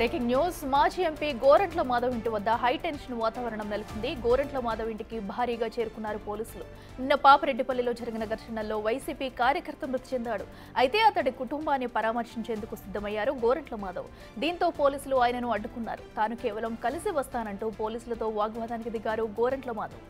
Breaking news మాజీ MP Gorantla Madhav ఇంటి వద్ద హై టెన్షన్ వాతావరణం నెలకొంది. గోరంట్ల మాధవ్ ఇంటికి భారీగా చేరుకున్నారు పోలీసులు. నిన్న పాపరెడ్డిపల్లిలో జరిగిన ఘర్షణల్లో వైసీపీ కార్యకర్త మృతి చెందాడు. అయితే అతడి కుటుంబాన్ని పరామర్శించేందుకు సిద్ధమయ్యారు గోరంట్ల మాధవ్. దీంతో పోలీసులు ఆయనను అడ్డుకున్నారు. తాను కేవలం కలిసి వస్తానంటూ పోలీసులతో వాగ్వాదానికి దిగారు గోరంట్ల మాధవ్.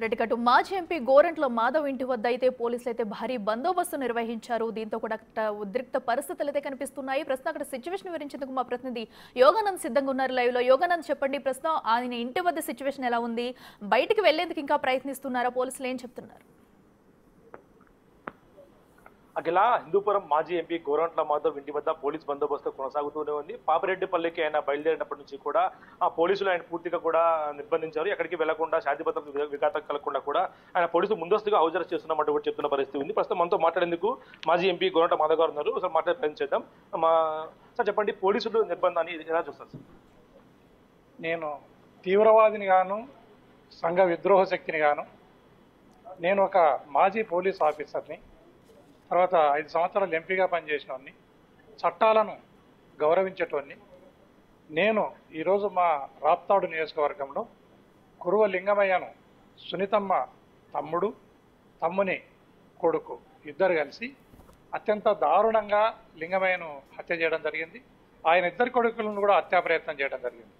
రెడ్డికట్టు మాజీ ఎంపీ గోరంట్ల మాధవ్ ఇంటి వద్ద అయితే పోలీసులు భారీ బందోబస్తు నిర్వహించారు. దీంతో కూడా ఉద్రిక్త పరిస్థితులు అయితే కనిపిస్తున్నాయి. ప్రస్తుతం అక్కడ సిచ్యువేషన్ వివరించేందుకు మా ప్రతినిధి యోగానంద్ సిద్ధంగా ఉన్నారు లైవ్ లో. యోగానంద్, చెప్పండి, ప్రస్తుతం ఆయన ఇంటి వద్ద సిచ్యువేషన్ ఎలా ఉంది? బయటికి వెళ్లేందుకు ఇంకా ప్రయత్నిస్తున్నారా? పోలీసులు ఏం చెప్తున్నారు? అఖిల, హిందూపురం మాజీ ఎంపీ గోరంట్ల మాధవ్ ఇంటి వద్ద పోలీస్ బందోబస్తు కొనసాగుతూనే ఉంది. పాపిరెడ్డిపల్లికి ఆయన బయలుదేరినప్పటి నుంచి కూడా ఆ పోలీసులు ఆయన పూర్తిగా కూడా నిర్బంధించారు. ఎక్కడికి వెళ్లకుండా, శాంతి భద్రతలకు విఘాతం కలగకుండా కూడా ఆయన పోలీసులు ముందస్తుగా హౌస్ అరెస్ట్ చేస్తున్నట్టు కూడా చెప్తున్న పరిస్థితి ఉంది. ప్రస్తుతం మనతో మాట్లాడేందుకు మాజీ ఎంపీ గోరంట్ల మాధవ్ గారు ఉన్నారు. అసలు మాట్లాడే ప్రయత్నం చేద్దాం. సార్, చెప్పండి, పోలీసులు నిర్బంధాన్ని ఎలా చూస్తారు సార్? నేను తీవ్రవాదిని గాను, సంఘ విద్రోహ శక్తిని గాను, నేను ఒక మాజీ పోలీస్ ఆఫీసర్ని, తర్వాత 5 సంవత్సరాలు ఎంపీగా పనిచేసినవాడిని, చట్టాలను గౌరవించేటోడిని. నేను ఈరోజు మా రాప్తాడు నియోజకవర్గంలో కురువ లింగమయ్యను సునీతమ్మ తమ్ముడు, తమ్ముని కొడుకు ఇద్దరు కలిసి అత్యంత దారుణంగా లింగమయ్యను హత్య చేయడం జరిగింది. ఆయన ఇద్దరు కొడుకులను కూడా హత్యా ప్రయత్నం చేయడం జరిగింది.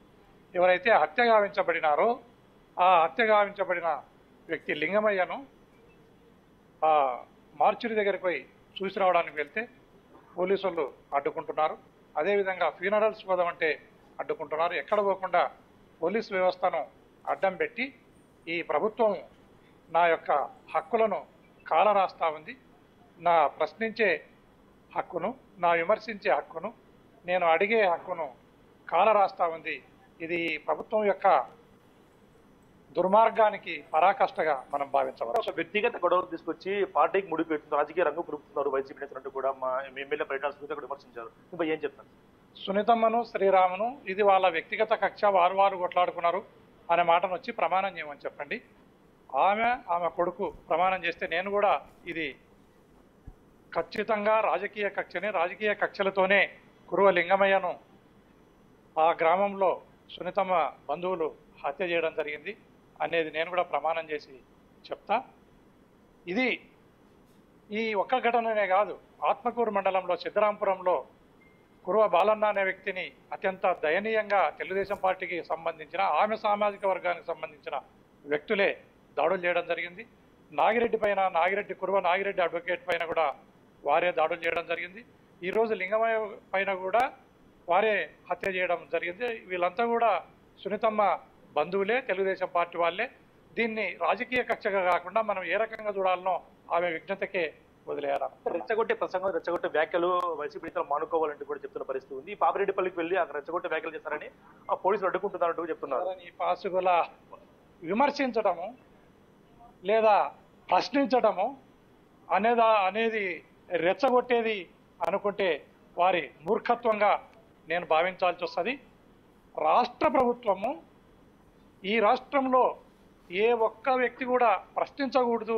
ఎవరైతే హత్య గావించబడినారో ఆ హత్య గావించబడిన వ్యక్తి లింగమయ్యను మార్చురి దగ్గరికి పోయి చూసి రావడానికి వెళ్తే పోలీసులు అడ్డుకుంటున్నారు. అదేవిధంగా ఫ్యూనరల్స్ పోదామంటే అడ్డుకుంటున్నారు. ఎక్కడ పోకుండా పోలీస్ వ్యవస్థను అడ్డం పెట్టి ఈ ప్రభుత్వం నా యొక్క హక్కులను కాలరాస్తా ఉంది. నా ప్రశ్నించే హక్కును, నా విమర్శించే హక్కును, నేను అడిగే హక్కును కాలరాస్తా ఉంది. ఇది ప్రభుత్వం యొక్క దుర్మార్గానికి పరాకాష్ఠగా మనం భావించవచ్చు. వ్యక్తిగత గొడవలు తీసుకొచ్చి పార్టీకి ముడిపెడుతున్నారు, రాజకీయ రంగు పులుపుతున్నారు వైసీపీ నేతలు కూడా మా ఎమ్మెల్యే పరిటాల విమర్శించారు. ఇంకా ఏం చెప్తారు? సునీతమ్మను, శ్రీరామును ఇది వాళ్ళ వ్యక్తిగత కక్ష, వారు కొట్లాడుకున్నారు అనే మాటను వచ్చి ప్రమాణం చేయమని చెప్పండి. ఆమె కొడుకు ప్రమాణం చేస్తే నేను కూడా ఇది ఖచ్చితంగా రాజకీయ కక్షని, రాజకీయ కక్షలతోనే కురువ లింగమయ్యను ఆ గ్రామంలో సునీతమ్మ బంధువులు హత్య చేయడం జరిగింది అనేది నేను కూడా ప్రమాణం చేసి చెప్తా. ఇది ఈ ఒక్క ఘటననే కాదు, ఆత్మకూరు మండలంలో సిద్ధరాంపురంలో కురువ బాలన్న అనే వ్యక్తిని అత్యంత దయనీయంగా తెలుగుదేశం పార్టీకి సంబంధించిన, ఆమె సామాజిక వర్గానికి సంబంధించిన వ్యక్తులే దాడులు చేయడం జరిగింది. కురువ నాగిరెడ్డి అడ్వకేట్ పైన కూడా వారే దాడులు చేయడం జరిగింది. ఈరోజు లింగమయ్య పైన కూడా వారే హత్య చేయడం జరిగింది. వీళ్ళంతా కూడా సునీతమ్మ బంధువులే, తెలుగుదేశం పార్టీ వాళ్ళే. దీన్ని రాజకీయ కక్షగా కాకుండా మనం ఏ రకంగా చూడాలనో ఆమె విజ్ఞతకే వదిలేయాలి. రెచ్చగొట్టే ప్రసంగం, రెచ్చగొట్టే వ్యాఖ్యలు వైసీపీ నేతలు మానుకోవాలంటూ కూడా చెప్తున్న పరిస్థితి ఉంది. పాపిరెడ్డిపల్లికి వెళ్ళి అక్కడ రెచ్చగొట్టే వ్యాఖ్యలు చేస్తారని ఆ పోలీసులు అడ్డుకుంటున్నారంటూ చెప్తున్నారు. ఈ పాసుగుల విమర్శించడము లేదా ప్రశ్నించడము అనేది రెచ్చగొట్టేది అనుకుంటే వారి మూర్ఖత్వంగా నేను భావించాల్సి వస్తుంది. రాష్ట్ర ప్రభుత్వము ఈ రాష్ట్రంలో ఏ ఒక్క వ్యక్తి కూడా ప్రశ్నించకూడదు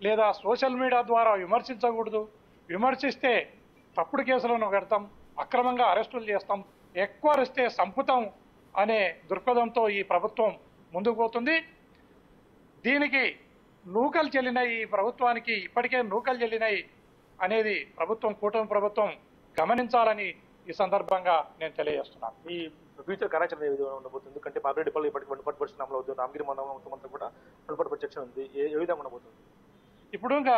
లేదా సోషల్ మీడియా ద్వారా విమర్శించకూడదు. విమర్శిస్తే తప్పుడు కేసులను పెడతాం, అక్రమంగా అరెస్టులు చేస్తాం, ఎక్కువ అరెస్టే సంపుతాం అనే దృక్పథంతో ఈ ప్రభుత్వం ముందుకు పోతుంది. దీనికి నూకలు చెల్లినాయి, ఈ ప్రభుత్వానికి ఇప్పటికే నూకలు చెల్లినాయి అనేది కూటమి ప్రభుత్వం గమనించాలని ఈ సందర్భంగా నేను తెలియజేస్తున్నాను. ఈ ఫ్యూచర్ కార్యాచరణ ఏ విధంగా ఉండబోతుంది? ఎందుకంటే పాపిరెడ్డిపల్లి ఇప్పటికి 1% పరిస్థితి అమలు అవుతుంది. రామగిరి మండలం అంతా కూడా 1% చర్చ ఉంది. ఏ విధంగా ఉండబోతుంది? ఇప్పుడు ఇంకా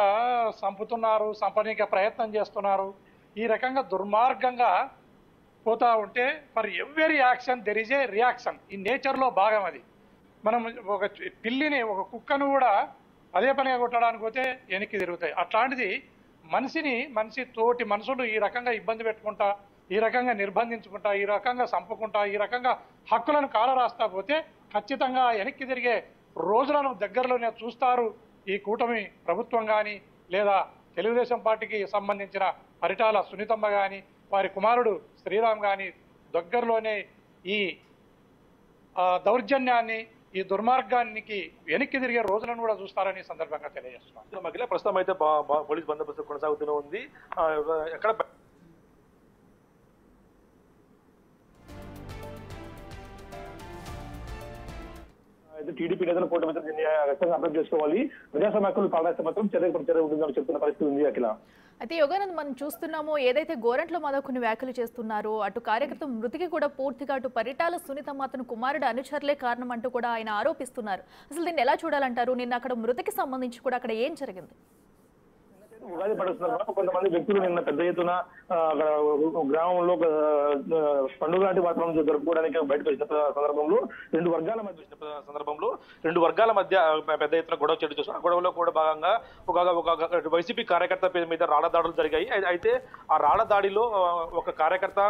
సంపుతున్నారు, సంపనీకి ప్రయత్నం చేస్తున్నారు. ఈ రకంగా దుర్మార్గంగా పోతా ఉంటే for every action there is a reaction. ఈ నేచర్లో భాగం అది. మనం ఒక పిల్లిని, ఒక కుక్కను కూడా అదే పనిగా కొట్టడానికి పోతే వెనక్కి తిరుగుతాయి. అట్లాంటిది మనిషి తోటి మనుషులు ఈ రకంగా ఇబ్బంది పెట్టుకుంటా ఈ రకంగా నిర్బంధించుకుంటా, ఈ రకంగా చంపుకుంటా, ఈ రకంగా హక్కులను కాలరాస్తా పోతే ఖచ్చితంగా వెనక్కి తిరిగే రోజులను దగ్గరలోనే చూస్తారు ఈ కూటమి ప్రభుత్వం కానీ, లేదా తెలుగుదేశం పార్టీకి సంబంధించిన పరిటాల సునీతమ్మ కానీ, వారి కుమారుడు శ్రీరామ్ కానీ దగ్గరలోనే ఈ దౌర్జన్యాన్ని, ఈ దుర్మార్గానికి వెనక్కి తిరిగే రోజులను కూడా చూస్తారని సందర్భంగా తెలియజేస్తున్నాను. మహిళ ప్రస్తుతం అయితే పోలీస్ బందోబస్తు కొనసాగుతూనే ఉంది. ఎక్కడ అయితే టీడీపీ నేతల పోటీ మాత్రం దీన్ని ఖచ్చితంగా అర్థం చేసుకోవాలి. ప్రజాస్వామ్య హక్కులు పాలన మాత్రం చర్య ఉంటుందని చెప్తున్న పరిస్థితి ఉంది. అఖిల, అయితే యోగానంద్ మనం చూస్తున్నాము, ఏదైతే గోరంట్ల మాధవ్ కొన్ని వ్యాఖ్యలు చేస్తున్నారో, అటు కార్యకర్త మృతికి కూడా పూర్తిగా అటు పరిటాల సునీతమ్మ అతను కుమారుడు అనుచరులే కారణం అంటూ కూడా ఆయన ఆరోపిస్తున్నారు. అసలు దీన్ని ఎలా చూడాలంటారు? నిన్న అక్కడ మృతికి సంబంధించి కూడా అక్కడ ఏం జరిగింది? ఉగాది పండుగ కొంతమంది వ్యక్తులు నిన్న పెద్ద ఎత్తున అక్కడ గ్రామంలో పండుగ లాంటి వాతావరణం జరుపుకోవడానికి బయటకు వచ్చిన సందర్భంలో రెండు వర్గాల మధ్య పెద్ద ఎత్తున గొడవ చర్చ చూస్తున్నాం. గొడవలో కూడా భాగంగా ఒక వైసీపీ కార్యకర్త పేరు మీద రాళ్ల దాడులు జరిగాయి. అయితే ఆ రాళ్ల దాడిలో ఒక కార్యకర్త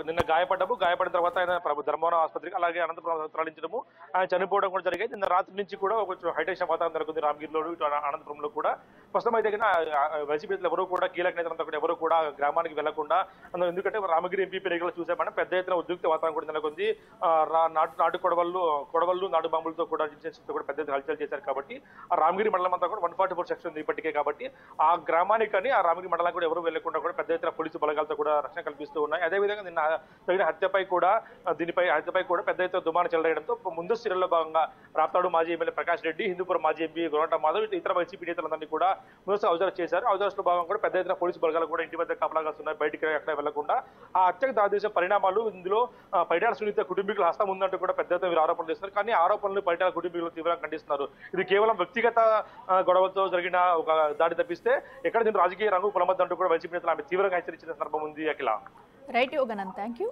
నిన్న గాయపడిన తర్వాత ఆయన ధర్మవరం ఆసుపత్రికి, అలాగే అనంతపురం తరలించడము, ఆయన చనిపోవడం కూడా జరిగాయి. నిన్న రాత్రి నుంచి కూడా కొంచెం హైటెన్షన్ వాతావరణం జరుగుతుంది రామగిరిలో, ఇటు అనంతపురంలో కూడా. ప్రస్తుతం అయితే వైసీపీ నేతలు ఎవరు కూడా, కీలక నేతలంతా కూడా ఎవరు కూడా గ్రామానికి వెళ్లకుండా, ఎందుకంటే రామగిరి ఎంపీ ఎన్నికలు చూసామంటే పెద్ద ఎత్తున ఉద్రిక్త వాతావరణం కూడా నెలకొంది. నాటు కొడవళ్ళు నాటు బాంబులతో కూడా పెద్ద ఎత్తున హల్చల్ చేశారు. కాబట్టి ఆ రామగిరి మండలం అంతా కూడా 144 సెక్షన్ ఉంది ఇప్పటికే. కాబట్టి ఆ గ్రామానికి కానీ ఆ రామగిరి మండలానికి కూడా ఎవరు వెళ్లకుండా కూడా పెద్ద ఎత్తున పోలీసు బలగాలతో కూడా రక్షణ కల్పిస్తూ ఉన్నాయి. అదేవిధంగా నిన్న జరిగిన హత్యపై కూడా పెద్ద ఎత్తున దుమారం చెలరేయడంతో ముందస్తు చర్యల్లో భాగంగా రాప్తాడు మాజీ ఎమ్మెల్యే ప్రకాష్ రెడ్డి, హిందూపురం మాజీ ఎంపీ గోరంట్ల మాధవ్, ఇతర వైసీపీ నేతలందరినీ కూడా ముందస్తు అరెస్ట్ చేశారు. అరెస్ట్ లో భాగంగా కూడా పెద్ద ఎత్తున పోలీసు బలగాలు కూడా ఇంటి వద్ద కాపలాగా ఉన్నాయి, బయటికి ఎక్కడ వెళ్లకుండా. ఆ హత్యకు దారితీసే పరిణామాలు, ఇందులో పరిటాల సునీత కుటుంబీకుల హస్తం ఉందంటూ కూడా పెద్ద ఎత్తున వీరు ఆరోపణలు చేస్తున్నారు. కానీ ఆరోపణలు పరిటాల కుటుంబీకులు తీవ్రంగా ఖండిస్తున్నారు. ఇది కేవలం వ్యక్తిగత గొడవలతో జరిగిన ఒక దాడి తప్పిస్తే ఎక్కడ దీని రాజకీయ రంగు పొలమద్దంటూ కూడా వైసీపీ నేతలు ఆమె తీవ్రంగా హెచ్చరించిన సందర్భం ఉంది. అఖిల, రైట్ యోగానంద్, థ్యాంక్ యూ.